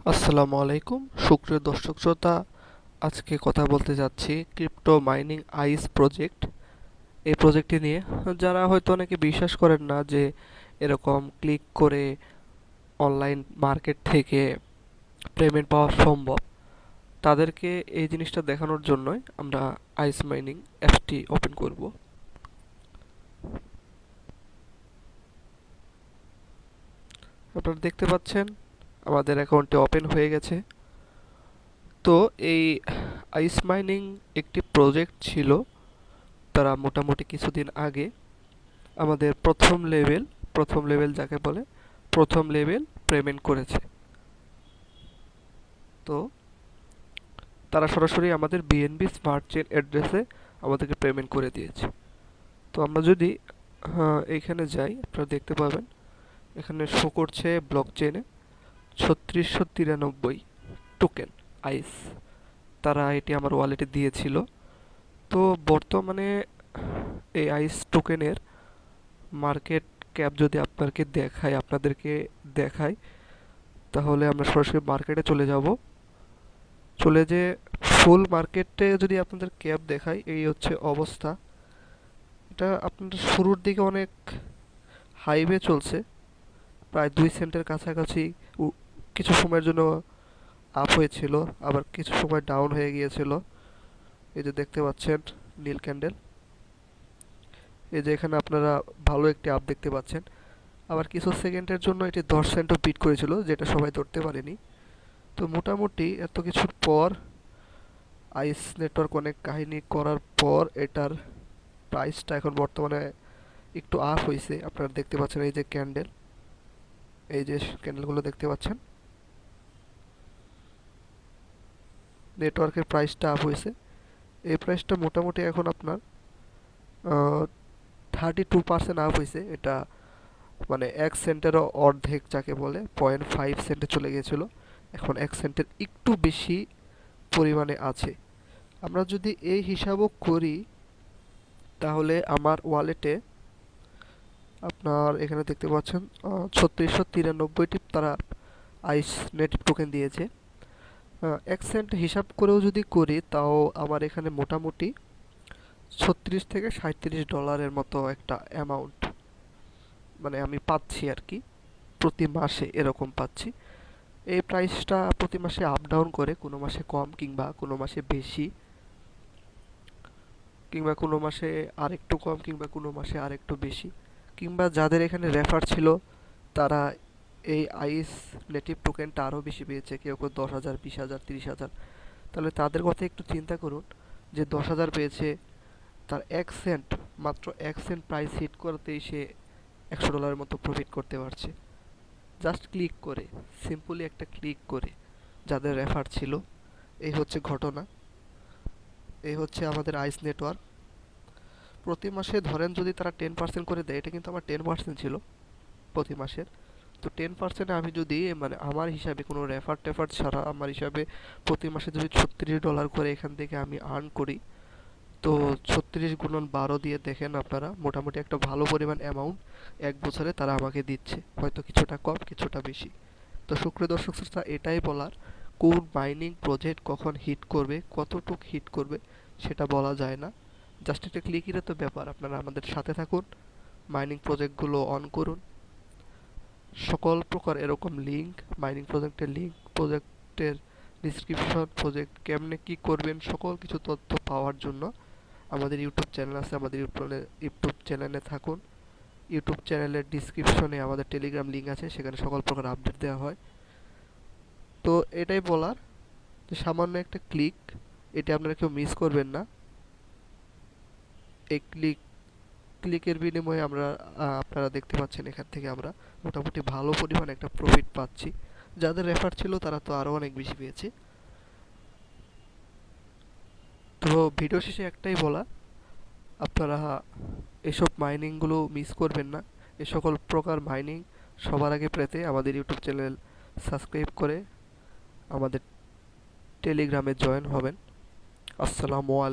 আসসালামু আলাইকুম সুপ্রিয় দর্শক শ্রোতা। আজকে কথা বলতে যাচ্ছি ক্রিপ্টো মাইনিং আইস প্রজেক্ট এই প্রজেক্টটি নিয়ে। যারা হয়তো অনেকে বিশ্বাস করেন না যে এরকম ক্লিক করে অনলাইন মার্কেট থেকে পেমেন্ট পাওয়া সম্ভব, তাদেরকে এই জিনিসটা দেখানোর জন্যই আমরা আইস মাইনিং অ্যাপটি ওপেন করব। আপনারা দেখতে পাচ্ছেন আমাদের অ্যাকাউন্টটি ওপেন হয়ে গেছে। তো এই আইস মাইনিং একটি প্রজেক্ট ছিল, তারা মোটামুটি কিছুদিন আগে আমাদের প্রথম লেভেল যাকে বলে প্রথম লেভেল পেমেন্ট করেছে। তো তারা সরাসরি আমাদের বিএনবি স্মার্ট চেইন অ্যাড্রেসে আমাদেরকে পেমেন্ট করে দিয়েছে। তো আমরা যদি এইখানে যাই, আপনারা দেখতে পাবেন এখানে শো করছে ব্লক চেইনে 3693 টোকেন আইস, তারা এটি আমার ওয়ালেটে দিয়েছিল। তো বর্তমানে এই আইস টোকেনের মার্কেট ক্যাপ যদি আপনাদেরকে দেখাই, তাহলে আমরা সরাসরি মার্কেটে চলে যাব। চলে যে ফুল মার্কেটে যদি আপনাদের ক্যাপ দেখাই, এই হচ্ছে অবস্থা। এটা আপনাদের শুরুর দিকে অনেক হাইবে চলছে, প্রায় 2 সেন্টের কাছাকাছি। কিছু সময়ের জন্য আপ হয়েছিল, আবার কিছু সময় ডাউন হয়ে গিয়েছিল। এই যে দেখতে পাচ্ছেন নীল ক্যান্ডেল, এই যে এখানে আপনারা ভালো একটি আপ দেখতে পাচ্ছেন। আবার কিছু সেকেন্ডের জন্য এটি 10 সেন্টও বিট করেছিল, যেটা সবাই ধরতে পারেনি। তো মোটামুটি এত কিছুর পর আইস নেটওয়ার্ক অনেক কাহিনী করার পর এটার প্রাইসটা এখন বর্তমানে একটু আপ হয়েছে। আপনারা দেখতে পাচ্ছেন এই যে ক্যান্ডেল, এই যে ক্যান্ডেলগুলো দেখতে পাচ্ছেন, নেটওয়ার্কের প্রাইসটা আপ হয়েছে। এই প্রাইসটা মোটামুটি এখন আপনার 32% আপ হয়েছে। এটা মানে 1 সেন্টেরও অর্ধেক যাকে বলে 0.5 সেন্টে চলে গিয়েছিল, এখন 1 সেন্টের একটু বেশি পরিমাণে আছে। আমরা যদি এই হিসাবও করি, তাহলে আমার ওয়ালেটে আপনার এখানে দেখতে পাচ্ছেন 3693টি তারা আইস নেটিভ টোকেন দিয়েছে। 1 সেন্ট হিসাব করেও যদি করি, তাও আমার এখানে মোটামুটি 36 থেকে 37 ডলারের মতো একটা অ্যামাউন্ট মানে আমি পাচ্ছি আর কি, প্রতি মাসে এরকম পাচ্ছি। এই প্রাইসটা প্রতি মাসে আপ ডাউন করে, কোনো মাসে কম কিংবা কোনো মাসে বেশি, কিংবা কোনো মাসে আরেকটু কম কিংবা কোনো মাসে আরেকটু বেশি। কিংবা যাদের এখানে রেফার ছিল, তারা এই আইস নেটিভ টোকেনটা আরও বেশি পেয়েছে, কেউ কেউ 10,000, 20,000, 30,000। তাহলে তাদের কথা একটু চিন্তা করুন, যে 10,000 পেয়েছে, তার 1 সেন্ট, মাত্র 1 সেন্ট প্রাইস হিট করতেই সে $100 মতো প্রফিট করতে পারছে, জাস্ট ক্লিক করে, সিম্পলি একটা ক্লিক করে। যাদের রেফার ছিল, এই হচ্ছে ঘটনা, এই হচ্ছে আমাদের আইস নেটওয়ার্ক। প্রতি মাসে ধরেন যদি তারা 10% করে দেয়, এটা কিন্তু আমার 10% ছিল প্রতি মাসের। তো 10%-এ আমি যদি মানে আমার হিসাবে কোনো রেফার টেফার ছাড়া আমার হিসাবে প্রতি মাসে যদি $36 করে এখান থেকে আমি আর্ন করি, তো 36 × 12 দিয়ে দেখেন আপনারা, মোটামুটি একটা ভালো পরিমাণ অ্যামাউন্ট 1 বছরে তারা আমাকে দিচ্ছে, হয়তো কিছুটা কম কিছুটা বেশি। তো সুপ্রিয় দর্শক শ্রোতা, এটাই বলার, কোন মাইনিং প্রজেক্ট কখন হিট করবে, কতটুক হিট করবে সেটা বলা যায় না। জাস্ট একটা ক্লিকেরই তো ব্যাপার। আপনারা আমাদের সাথে থাকুন, মাইনিং প্রজেক্টগুলো অন করুন। সকল প্রকার এরকম লিঙ্ক, মাইনিং প্রজেক্টের লিঙ্ক, প্রজেক্টের ডিসক্রিপশন, প্রজেক্ট কেমনে কি করবেন, সকল কিছু তথ্য পাওয়ার জন্য আমাদের ইউটিউব চ্যানেল আছে, আমাদের ইউটিউব চ্যানেলে থাকুন। ইউটিউব চ্যানেলের ডিসক্রিপশনে আমাদের টেলিগ্রাম লিঙ্ক আছে, সেখানে সকল প্রকার আপডেট দেওয়া হয়। তো এটাই বলার, যে সামান্য একটা ক্লিক, এটা আপনারা কেউ মিস করবেন না। এই ক্লিকের বিনিময়ে আপনারা দেখতে পাচ্ছেন এখান থেকে আমরা মোটামুটি ভালো পরিমাণ একটা প্রফিট পাচ্ছি। যাদের রেফার ছিল তারা তো আরও অনেক বেশি পেয়েছে। তো ভিডিও শেষে একটাই বলা, আপনারা এসব মাইনিংগুলো মিস করবেন না। এ সকল প্রকার মাইনিং সবার আগে পেতে আমাদের ইউটিউব চ্যানেল সাবস্ক্রাইব করে আমাদের টেলিগ্রামে জয়েন হবেন। আসসালামু আলাইকুম।